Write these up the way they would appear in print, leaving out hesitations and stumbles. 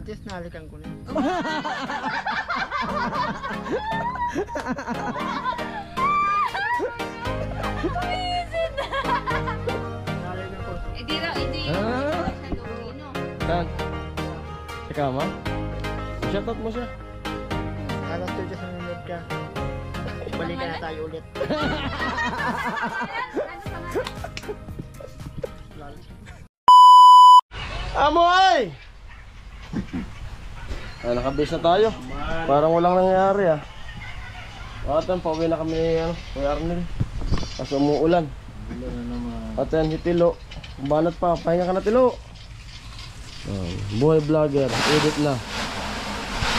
At least nalikan ko na. Hindi na, hindi. Saan? Sa kama? Shoutout mo siya. Alas 2 sa minute ka. Balikan na tayo ulit. Amoy! Ay, nakabase na tayo. Parang walang nangyari ah. Atan, pauwi na kami ano, Kuya Arnel. Kasi umuulan. Atan, si Tilo. Banat pa, pahinga ka na Tilo. Buhay vlogger, edit na.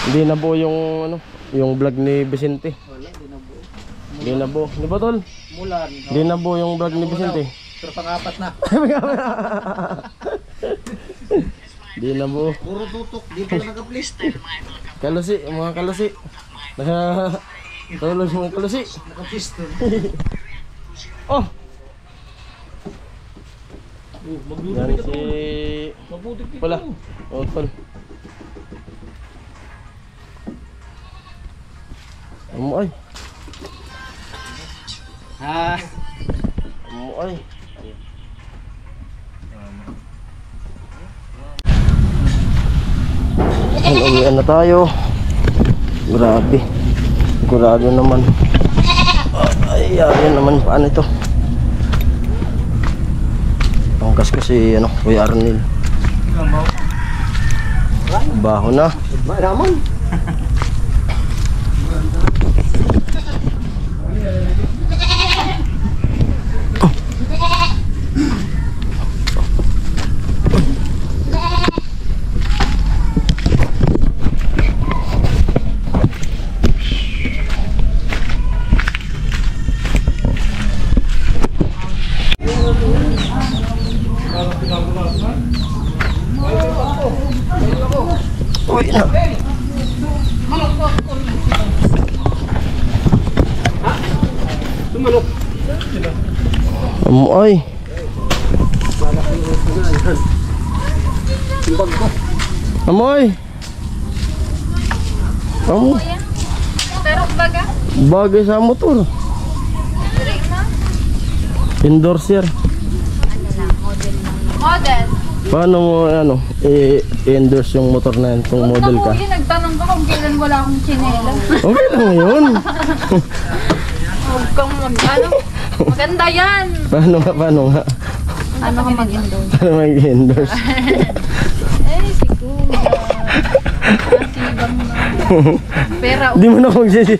Hindi na buo yung ano, yung vlog ni Vicente. Wala, hindi na buo. Hindi na buo. Di ba tol? Mulan. Hindi na buo yung vlog ni Vicente. Pero pang-apat na. Hindi na buo. Puro tutok, di pa nag-uplist. Kalusi, mga kalusi. Tulog yung mga kalusi. Nag-uplist. Oh! Yan si... Mabuti dito. Wala. Oh, tol. Amoy. Ha. Amoy. Uwian na tayo. Grabe. Sigurado naman. Ay, yan naman. Paano ito? Angkas kasi ano, Kuya Arnel. Baho na. Maramon. Uy na. Tumalok. Amoy. Amoy. Amoy. Pero baga? Bagay sa motor. Endorser. Model. Paano mo ano, i-endorse yung motor na yan kung model ka? Nakuha, nagtanong ka kung kailan wala akong tsinelas. Okay lang yun. Huwag kang ano? Maganda yan. Paano nga? Ano ka mag-endorse? Paano mag-endorse? Si Kuya. Masibang na. Pera Di mo na magsisi.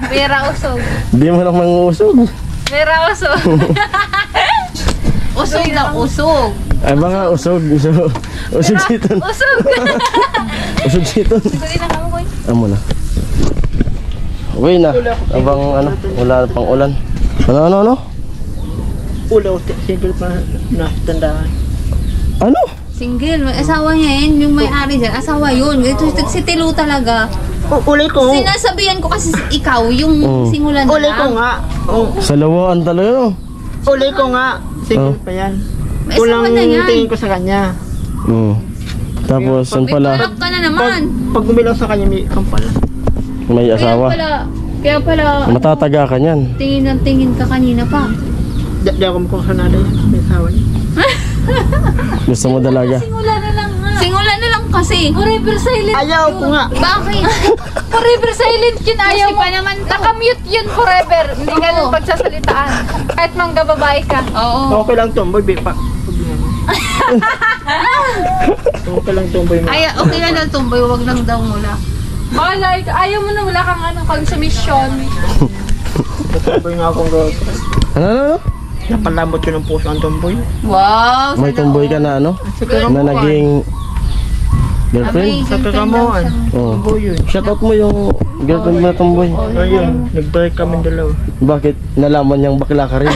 Pera usog. Di mo na mangusog. Pera usog. Usog na usog. Ay baka usog. Usog siton. Usog. Usog siton. Sigurin na kamo ko. Amo na. Uwi na. Abang ano, wala pang ulan. Ano? Ulaw, single pa na tandaan. Ano? Single, may asawa niya yun, yung may-ari dyan, asawa yun. Ito si Tilo talaga. Ulay ko. Sinasabihan ko kasi ikaw, yung singulan na Ulay ko nga. Sa lawaan talaga no? Ulay ko nga. Single pa yan. May asawa na yan. Tingin ko sa kanya. Tapos yan pala, May ka na naman. Pag gumilaw sa kanya, may kampala. may asawa. Kaya pala, Matataga ka niyan. tingin ka kanina pa. Di ako makakanada yan. May asawa niya. Gusto mo dalaga? Singula na lang nga. Singula na lang kasi. Forever silent Ayaw ko nga. Bakit? Forever silent yun, ayaw mo. Naman nakamute yun forever. Hindi ka nang pagsasalitaan. Kahit mangga babae ka. Oo. Okay lang tomboy, pa. Okay lang tomboy mo. Ay, okay na lang tumboy, wag lang daw mula. Malay, ayaw mo na wala kang ano, consumption. Tomboy nga akong girlfriend. Ano? Napalambot ko ng puso ang tomboy. Wow! May tumboy ka na ano? Na naging girlfriend? Sa kakamuan. Oo. Tomboy yun. Shoutout mo yung girlfriend mo na tomboy. Ayun, nag-break kami dalawa. Bakit? Nalaman niyang bakla ka rin?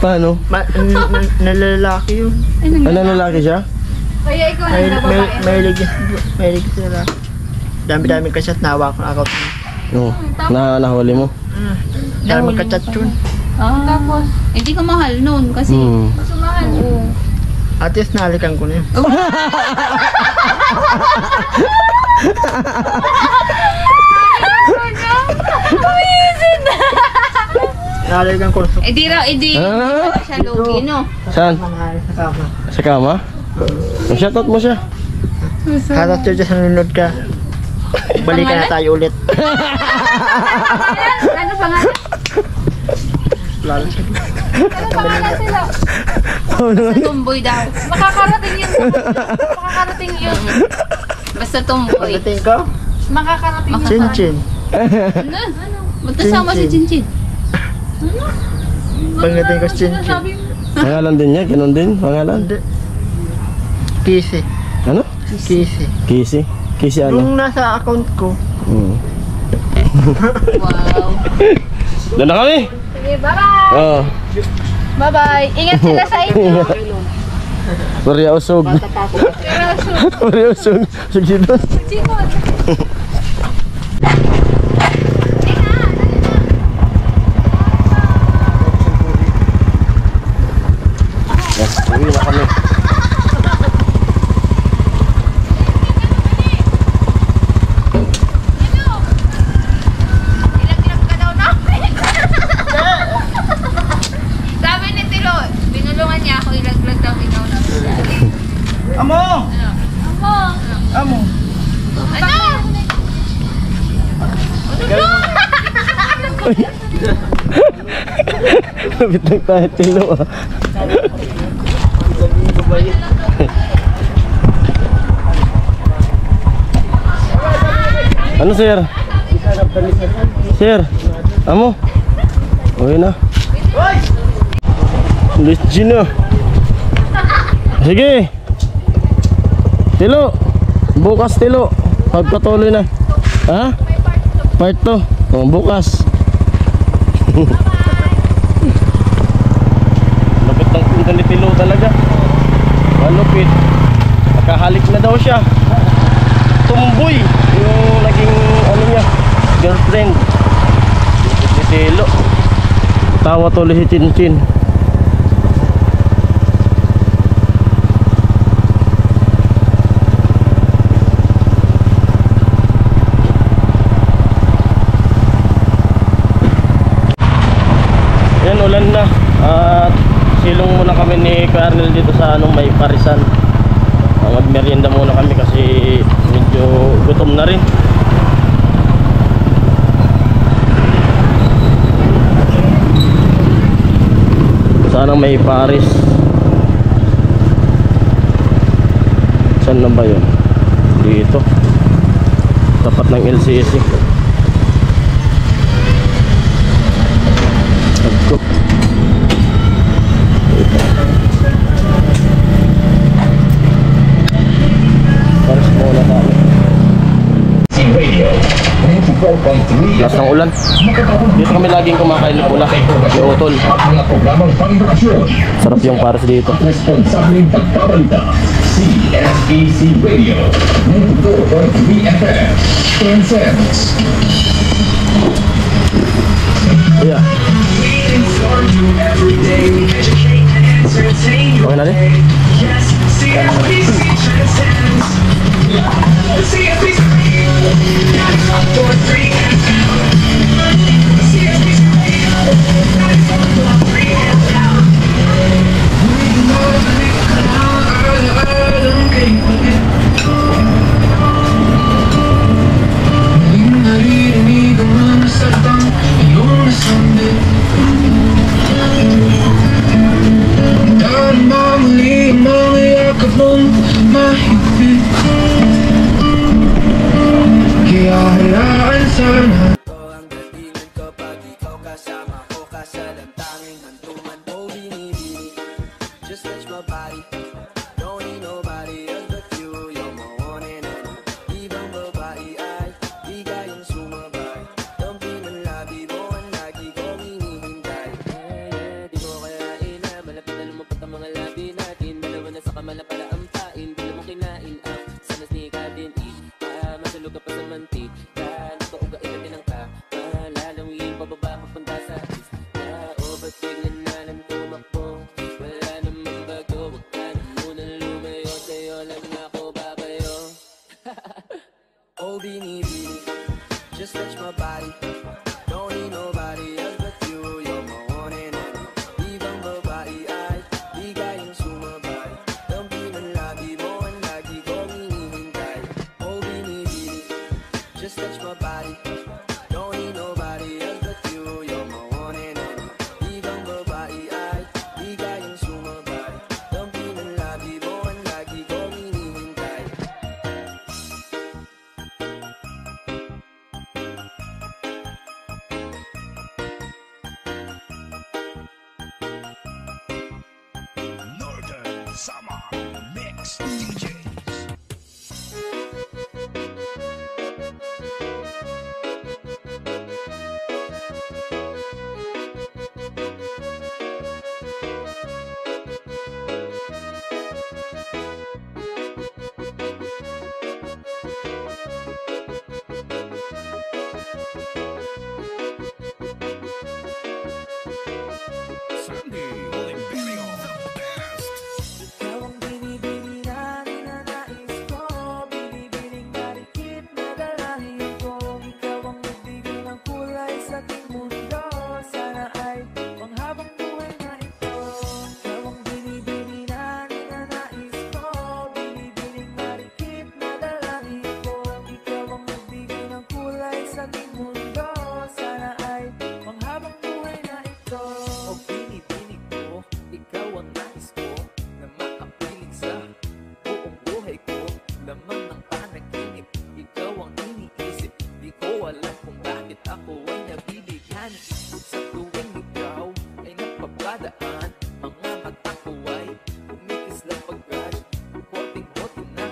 Paano? Nalalaki yun. Ano lalaki siya? Kaya ikaw na babae. Mahilig sila. Dami-dami kasi at nawa ko na account. Oo. Nahuli mo? Dami ka chat yun. Tapos, hindi ka mahal nun kasi. Mas mahal. Oo. At least nalikan ko na yun. Amazing! Nalikan ko. Eh di raw, edi siya lugi, no? Saan? Manghari sa kama. Sa kama? Shoutout mo siya. Halos yun sa nunod ka. Balikan na tayo ulit. Ano pangalan? Lalo siya. Ano pangalan sila? Basta tumboy daw. Makakarating yun. Makakarating yun. Basta tumboy. Pagdating ko, Makakarating yun. Chin-chin. Ano? Magkasama si Chinchin. Pagdating ko, Chin-chin. Sinasabi mo. Pangalan din niya, ganun din, pangalan. Hindi. Kisi. Ano? Kisi. Kisi? Kisi ano? Nung nasa account ko, Wow. Doon na kami! Sige, bye-bye! Oo. Bye-bye! Ingat sila sa inyo! Korea usog. bata pa ako. Korea usog. Sige doon. Sino? Yes, uwi na kami. Ilag-ilag ka daw namin! Sabi ni Tilo, binulungan niya ako, ilag-ilag daw ikaw namin. Amo! Amo! Amo! Ano? Bitang tayo tilo ah. Ano sir? Sir, amo? Uwi na. Luis Gino. Sige. Tilo. Bukas tilo. Pagpatuloy na. Ha? Part 2. Oh, bukas. Lupit ng punta ni Tilo talaga. Malupit. Nakahalik na daw siya. Tumboy yung naging ano niya, girlfriend. Lupit ni Tilo. Tawa tuloy si Chinchin. Yan, ulan na. At silong muna kami ni Colonel dito sa anong may parisan. Magmerienda muna kami kasi medyo gutom na rin. Sana may Paris. Saan na ba yun? Dito. Tapat ng LCS. Tagkop. Paris muna tayo. Lakas ng ulan. Dito kami laging kumakain ng ulan. Yung utol. Sarap yung Paris dito. Responsabling pagpabalita, CSEC Radio, 94.3 FM, Transcends. Yeah. Okay na rin? Ang datingan ko pag ikaw kasama ko, kasalantanin Oh, beanie, beanie, just touch my body. Don't need nobody else but you. You're my one and only. Ibang babae ay di kayang sumabay. Dampi man lagi mo ang lagi kong hinihintay. Oh, beanie, beanie, just touch my body. Don't need nobody else but you. You're my one and only. Ibang babae ay di kayang sumabay. Dampi man lagi mo ang lagi kong hinihintay. Northern Summer Mix DJs. Sandy Oliverio, the best. Ikaw ang binibini na ninanais ko. Binibining marikit na dalahin ko. Ikaw ang nagbigay ng kulay sa ating mundo. Sana ay panghabang buhay na ito. Ikaw ang binibini na ninanais ko. Binibining marikit na dalahin ko. Ikaw ang nagbigay ng kulay sa ating mundo. Sana ay panghabang buhay na ito. O binibining ko, ikaw ang nais ko na makapiling sa buong buhay ko. Lamang ng panaginip, ikaw ang iniisip. Di ko alam kung bakit ako ay nabibigyan. Sa tuwing ikaw ay napapadaan, mga mata ko ay kumikislap pagkat konting-konti na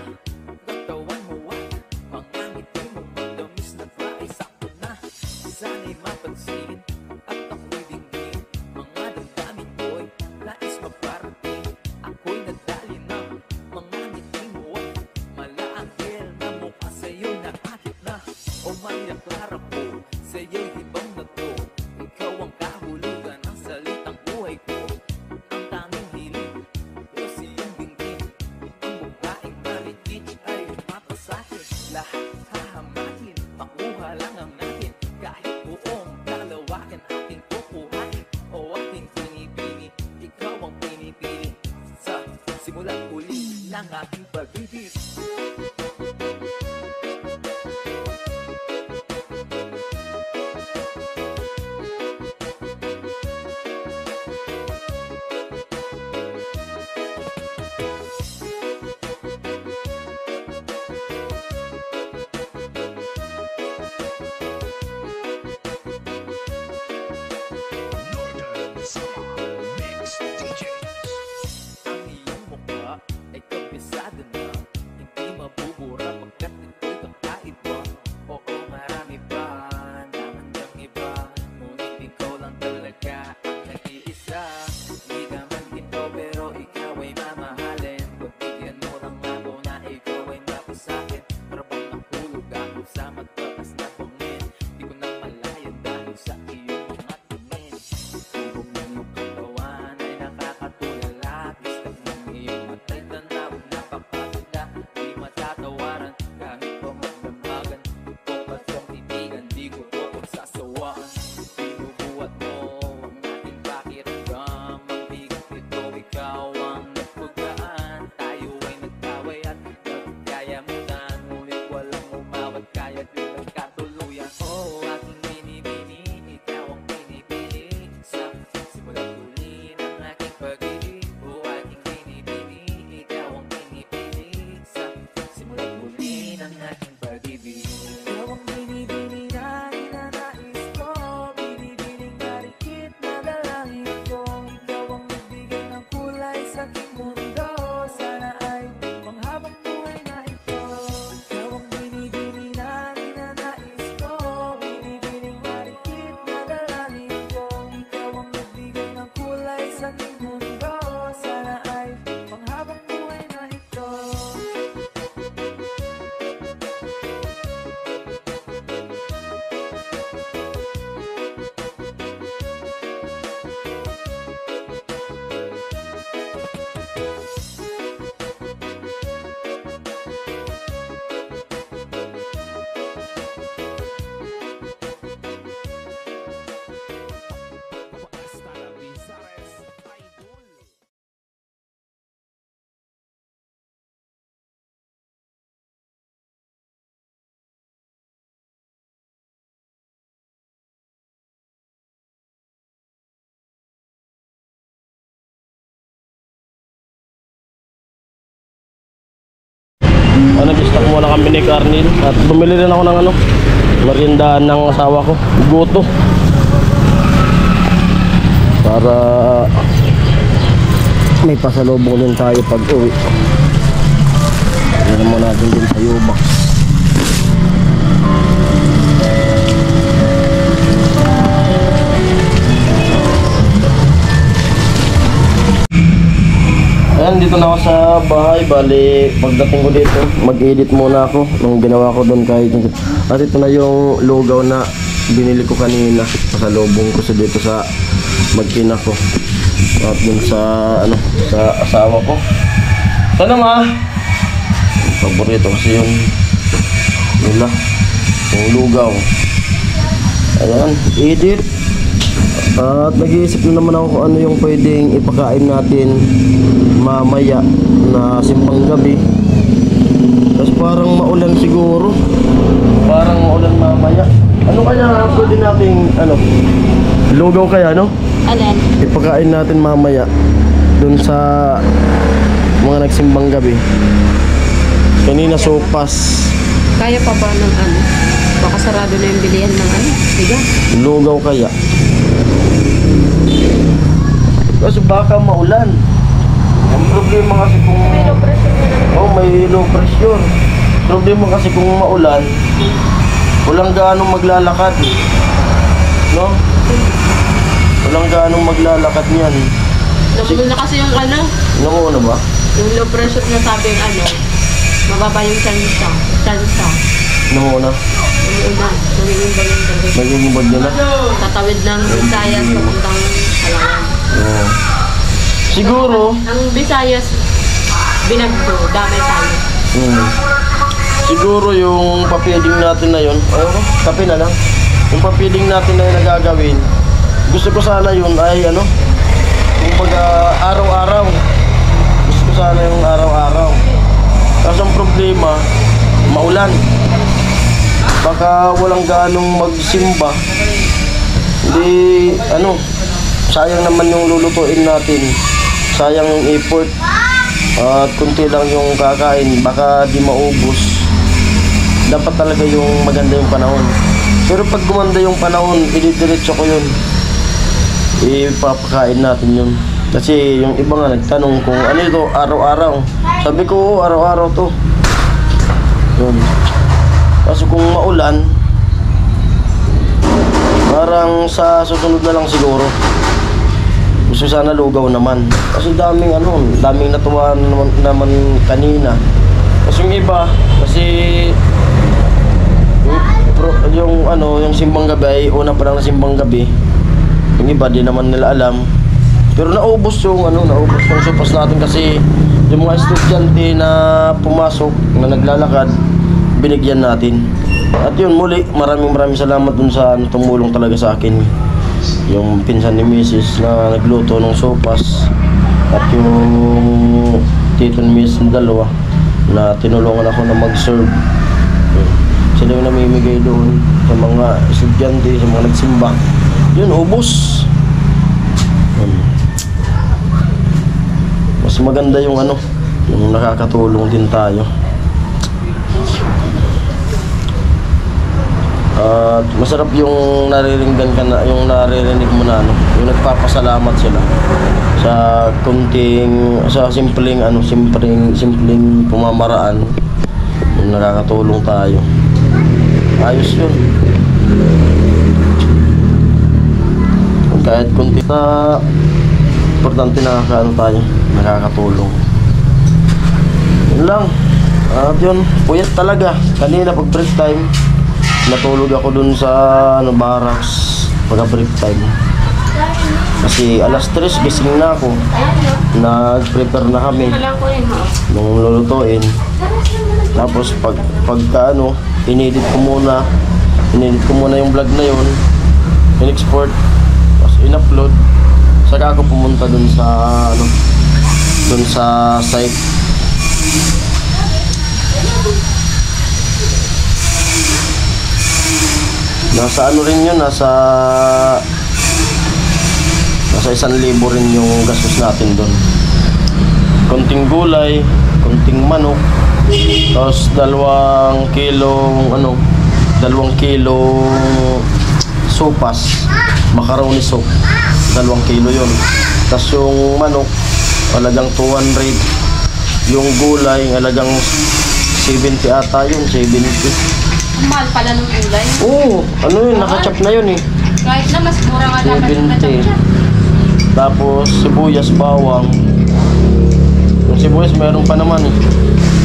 katawan mo at mga ngiti mo madamis na ba ay sakto na. Sana'y mapansin at ako'y dinggin. Mga damdamin ko'y nais maparating. Ako'y nadali ng mga ngiti mo at malaanghel na mukha sa'yo'y nakakit na. O Maria Clara po, sa'yo'y hibang na to. Ikaw ang kahulugan ng salitang buhay ko. Ang tanging hiling, Diyos iyong dinggin. Ang babaeng marikit ay mapasakit. Lahat hahamakin, makuha lang ang natin. Kahit buong kalawakan ating kukuhain. O aking pinipili, ikaw ang pinipili. Sa simulat uli ng aking pag-ibig. Northern Summer Mix DJs. Ang iyong mukha ay kabisado na. Hindi mabubuhay Nag-stock muna kami ni Carnel. At bumili rin ako ng meriendahan ng asawa ko, goto. Para may pasalubong din tayo pag uwi. Yan mo natin din sa Yubax. Ayan, dito na ako sa bahay. Bali, pagdating ko dito, mag-edit muna ako nung ginawa ko doon kahit. At ito na yung lugaw na binili ko kanina. Pasalubong ko sa dito sa magkina ko. At dun sa sa asawa ko. Sana ma. Paborito kasi yung nila, yung lugaw. Ayan, edit. At nag-iisip na naman ako kung ano yung pwedeng ipakain natin mamaya na simbang gabi. Tapos parang maulan siguro. Parang maulan mamaya. Ano kaya pwede nating lugaw kaya, no? Alin? Ipakain natin mamaya dun sa mga nagsimbang gabi. Kanina sopas. Kaya pa ba ng baka sarado na yung bilihan ng bigas? Lugaw kaya. Kasi baka maulan. Ang problema kasi kung may low pressure. Oh, may low pressure. Problema kasi kung maulan, walang gaanong maglalakad. No? Walang gaanong maglalakad niyan. Nakulo na kasi yung Nakulo ba? yung low pressure na sabi yung mababa yung chansa. Nakulo na? Una, Nagiging bag nyo na? tatawid ng Visayas papuntang Palawan. Oo. Siguro, Ang Visayas, binagdo, damay tayo. siguro yung papeding natin na yun, kape na lang. Yung papeding natin na yun na gagawin, gusto ko sana yun ay kumbaga araw-araw. Gusto ko sana yung araw-araw. Kasi ang problema, maulan. Baka walang ganong magsimba. Hindi, sayang naman yung lulutuin natin. Sayang yung effort. At kunti lang yung kakain, baka di maubos. Dapat talaga yung maganda yung panahon. Pero pag gumanda yung panahon, ididiretso ko yun. Ipapakain natin yun. Kasi yung iba nga nagtanong kung ano ito, araw-araw. Sabi ko, araw-araw to. Yun. Kasi kung maulan, parang sa susunod na lang siguro. Gusto sana lugaw naman. Kasi daming natuwa naman kanina. Kasi yung iba, kasi yung simbang gabi ay una pa lang na simbang gabi. Yung iba di naman nila alam. Pero naubos yung sopas natin kasi yung mga estudyante na pumasok, na naglalakad, binigyan natin. At yun, muli, maraming salamat dun sa tumulong talaga sa akin. Yung pinsan ni Mrs. na nagluto ng sopas. At yung tito ni Mrs. na dalawa na tinulungan ako na mag-serve. Sila yung namimigay doon sa mga estudyante, sa mga nagsimba. Yun, ubos. Mas maganda yung yung nakakatulong din tayo. At masarap yung naririnig mo na yung nagpapasalamat sila sa simpleng pamamaraan yung nakakatulong tayo. Ayos yun. Kahit kunti na importante tayo, nakakatulong. Yun lang. At yun, puyat talaga. Kanina pag break time, natulog ako dun sa barracks pagka break time. Kasi alas 3 gising na ako. Nag-prepare na kami nung lulutuin. Tapos pagka inedit ko muna yung vlog na yun, in-export, tapos in-upload. Saka ako pumunta dun sa site. Nasa rin yun, nasa 1,000 rin yung gastos natin doon. Konting gulay, konting manok, Tapos 2 kilong ano, 2 kilong sopas, macaroni soup. 2 kilo yun. Tapos yung manok, alagang 200. Yung gulay, alagang 70 ata yun, 70. Ang mahal pala ng gulay. Oo, ano yun, nakachap na yun eh. Kahit na mas mura nga dapat yung 70. natapos. Tapos sibuyas, bawang. Yung sibuyas meron pa naman eh.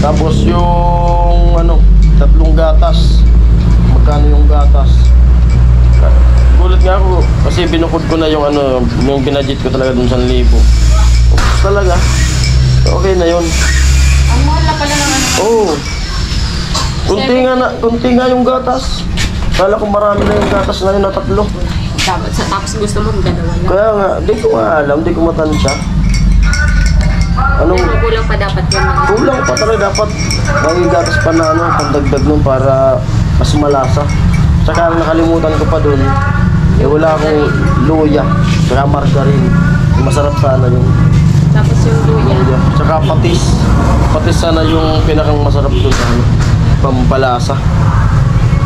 Tapos yung ano, 3 gatas. Magkano yung gatas? Gulat nga ako kasi binukod ko na yung ano, yung binadget ko talaga dun 1,000. Tapos talaga, okay na yun. Ang mahal na pala ng ano. Oo. Kunti nga yung gatas. Kala ko marami na yung gatas na yun na 3. Dapat sa tapos gusto mo dalawa lang. Kaya nga, di ko nga alam, di ko matansya. Anong Pero kulang pa dapat yun. kulang pa talaga dapat may gatas pa na ano, pandagdag nun para mas malasa. Tsaka ang nakalimutan ko pa dun, eh wala akong luya, tsaka margarine. Masarap sana yun. Tapos yung luya. Tsaka patis. Patis sana yung pinakang masarap dun sa ano, pampalasa.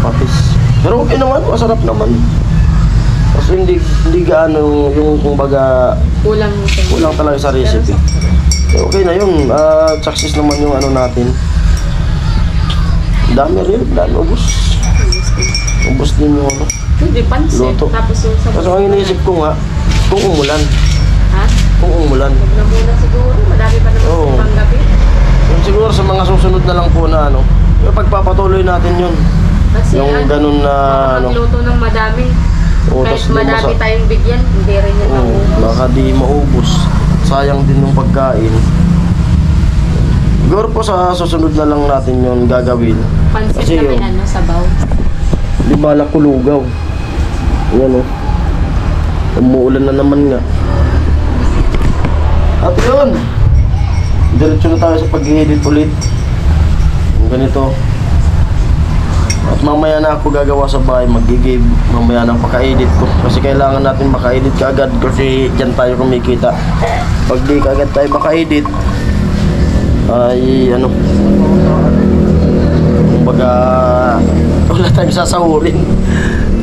Patis. Pero okay naman, masarap naman. Kasi hindi gaano yung kumbaga kulang talaga sa recipe. Okay na yun. Success naman yung ano natin. Dami rin. Ubus. Ubus din yung ano. Hindi, pansit. Luto. Tapos yung sa... Kasi ang iniisip ko nga, kung umulan. Ha? Kung umulan. Huwag na muna siguro. Madami pa naman Oo. sa panggabi. Yung siguro sa mga susunod na lang po na ano, yung pagpapatuloy natin yun. Kasi Yung ganun na ano. magluto ng madami. Oo, Kahit tas di madami masa- tayong bigyan, hindi rin yung Oo, maubos. baka di maubos. Sayang din yung pagkain. Siguro po sa susunod na lang natin yun gagawin. Pansit Kasi na may yung- ano, sabaw. Di bala kulugaw. Yan o. Umuulan na naman nga. At yun. Diretso na tayo sa pag-edit ulit. Yung ganito. At mamaya na ako gagawa sa bahay. Mag-give. Mamaya na paka-edit ko. Kasi kailangan natin maka-edit kaagad. Kasi dyan tayo kumikita. Pag di kaagad tayo maka-edit, ay ano, kumbaga wala tayong sasahurin.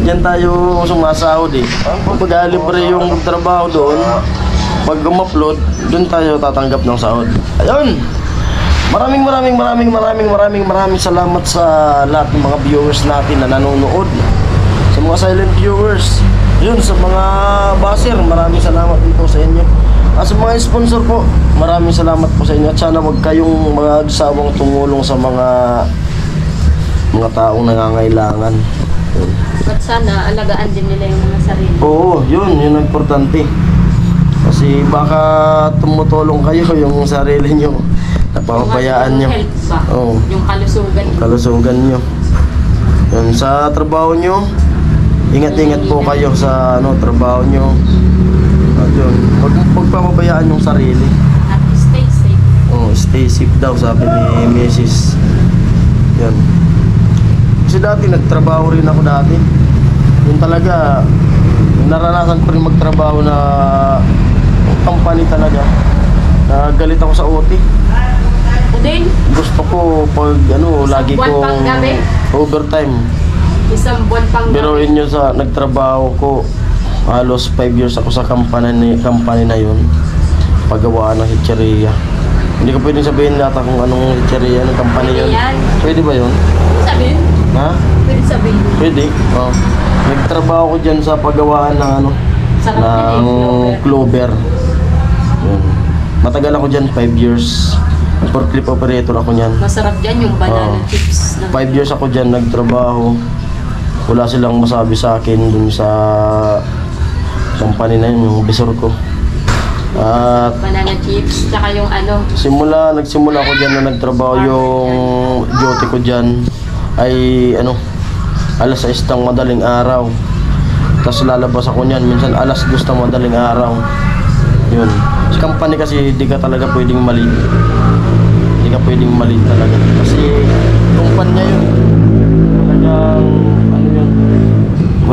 Diyan tayo sumasahod eh. Kumbaga libre yung trabaho doon. Pag umupload, doon tayo tatanggap ng sahod. Ayun. Maraming salamat sa lahat ng mga viewers natin na nanonood. Sa mga silent viewers. Yun, sa mga baser, maraming salamat din po sa inyo. At sa mga sponsor po, maraming salamat po sa inyo. At sana wag kayong magsawang tumulong sa mga taong nangangailangan. Yun. At sana alagaan din nila yung mga sarili. Oo, yun ang importante. Kasi baka tumutulong kayo yung sarili nyo. Napapabayaan nyo. Yung health ba? Oo. Yung kalusugan. Kalusugan nyo. Yun, sa trabaho nyo, ingat-ingat po kayo sa ano, trabaho nyo. At yun, huwag pagpapabayaan yung sarili. At stay safe. Oh, stay safe daw, sabi ni Mrs. Yan. Kasi dati nagtrabaho rin ako dati. Yun talaga, naranasan ko rin magtrabaho na company talaga. Nagalit ako sa OT. O din, Gusto ko pag ano, lagi buwan pang kong gabi? overtime. isang buwan pang Biruin nyo sa nagtrabaho ko, halos 5 years ako sa company na yun. Paggawaan ng hitcheria. Hindi ko pwedeng sabihin lahat kung anong hitcheria ng company Pwede yun. yan. Pwede ba yun? sabihin. Ha? Pwede sabihin. Pwede. Oh. Nagtrabaho ko dyan sa paggawaan ng ano, Sarap yan ng eh, clover. Yun. Matagal ako dyan, 5 years. Forklift operator ako niyan. Masarap dyan yung banana Oo. chips. 5 years ako dyan nagtrabaho. Wala silang masabi sa akin dun sa company na yun, yung bisor ko. At Banana chips, tsaka yung ano. nagsimula ako dyan na nagtrabaho. Yung duty ko dyan ay ano, alas 6 ng madaling araw. Tapos lalabas ako niyan minsan alas 2 ng madaling araw. Yun. Sa company kasi di ka talaga pwedeng mali. Di ka pwedeng mali talaga. Kasi kumpanya yun. Talagang ano yun.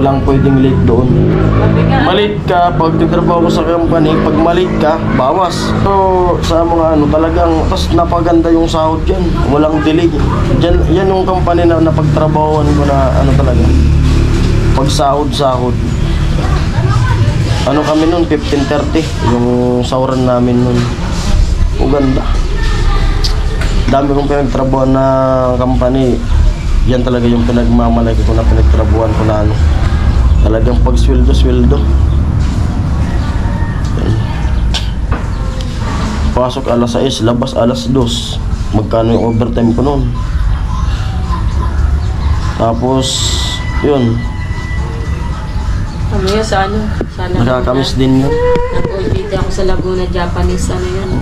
Walang pwedeng late doon. Malate ka, pag nagtrabaho ko sa company, pag malate ka, bawas. So, sa mga ano, talagang, tas napaganda yung sahod dyan. Walang delay. Yan yung company na napagtrabahoan ko na ano talaga. Pag sahod. Ano kami nun, 15:30, yung sahuran namin nun. Uganda. Dami kong pinagtrabahoan na company. Yan talaga yung pinagmamalaki ko na pinagtrabahoan ko na ano. Talagang pag sweldo. Yan. Pasok alas 6, labas alas 2. Magkano yung overtime ko noon? Tapos, yun. Kami yun sa ano? Sa Laguna. Nakakamiss din yun. Nag-OJT ako sa Laguna, Japanese ano yun.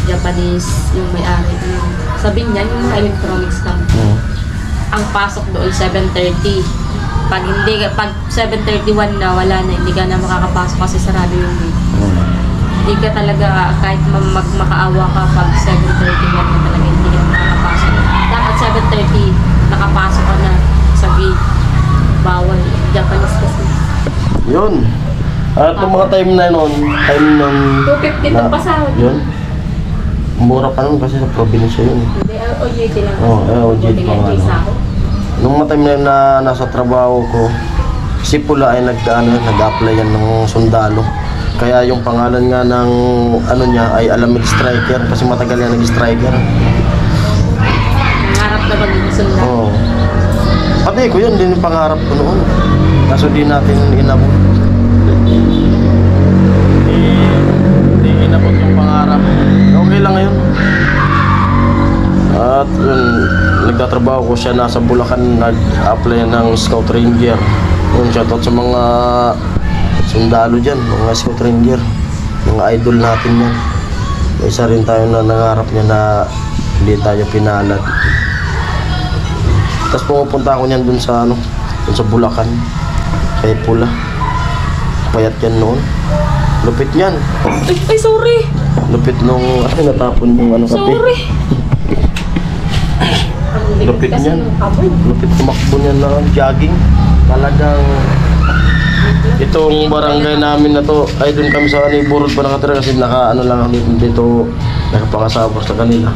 Japanese yung may-ari. Sabi niya, yung mga electronics lang. Ang pasok doon 7:30. Pag 7:31 na, wala na, hindi ka na makakapasok kasi sarado yung gate. Hindi ka talaga, kahit makaawa ka pag 7:30 na talaga, hindi ka na makakapasok. Dapat 7:30, nakapasok ka na sa gate. Bawal. Japanese kasi. Yun. At yung mga time na nun, 250 itong pasahod. Yun. Mura pa nun kasi sa probinsya yun. Hindi, OJT lang. OJT pa nga. Nung mga time na yun na nasa trabaho ko, si Pula ay nag-apply yan ng sundalo. Kaya yung pangalan nga ng ano niya ay Alamid Striker kasi matagal yan nag-striker. Nangarap na ba yung sundalo? Oo. Pati ko yun, din yung pangarap ko noon. Kaso di natin inabot. Di inabot yung pangarap. Okay lang ngayon. At yun, nagtatrabaho ko siya nasa Bulacan, nag-apply ng Scout Ranger. Yun, shoutout sa mga sundalo dyan, mga Scout Ranger. Mga idol natin yan. May isa rin tayo na nangarap niya na hindi tayo pinalad. Tapos pumupunta ako niyan dun sa ano, dun sa Bulacan. Kay Pula. Payat yan noon. Lupit niyan. Ay, sorry! Lupit nung natapon yung ano kape. Sorry! Lupit niyan. Lupit tumakbo niyan na jogging. Talagang itong barangay namin na to ay dun kami sa neighborhood pa nakatira kasi naka ano lang dito nakapangasawa sa kanila.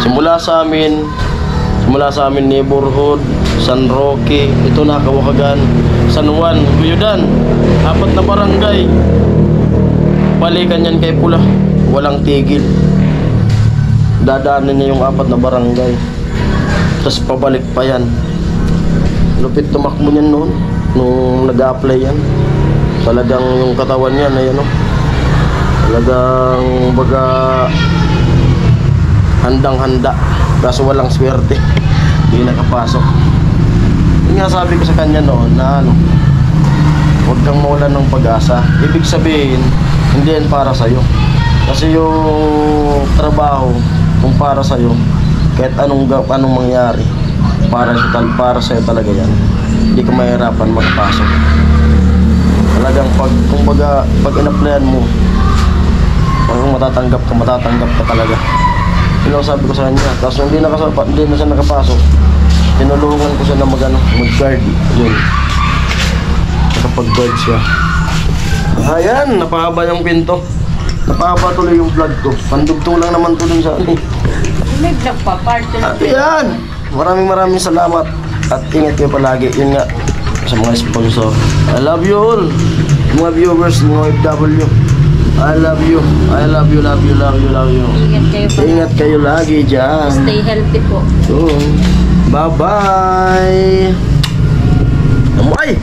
Simula sa amin neighborhood, San Roque, ito na Kawahagan, San Juan, Guyudan, 4 na barangay. Balikan yan kay Pula, walang tigil. Dadaanan niya yung 4 na barangay. Tapos pabalik pa yan. Lupit tumakbo niyan noon nung nag-a-apply yan. Talagang yung katawan niya na yan, talagang baga handang-handa. Kaso walang swerte. Hindi nakapasok. Yun nga sabi ko sa kanya noon na ano, huwag kang mawalan ng pag-asa. Ibig sabihin, hindi yan para sa'yo. Kasi yung trabaho, kung para sa'yo, kahit anong mangyari, para sa'yo talaga yan. Hindi ka mahirapan magpasok. Talagang pag in-applyan mo, kung matatanggap ka talaga. Yun ang sabi ko sa kanya. Tapos hindi na siya nakapasok, tinulungan ko siya na mag-guard. Yun. Nakapag-guard siya. Ayan, napahaba yung pinto. Napahaba tuloy yung vlog ko. Pandugtong lang naman to dun sa ano. May vlog pa, part 2. At yan, maraming salamat. At ingat kayo palagi. Yun nga, sa mga sponsor. I love you all. Mga viewers, mga OFW. I love you. Love you. Ingat kayo pa. Ingat kayo lagi dyan. Stay healthy po. So, bye-bye. Bye.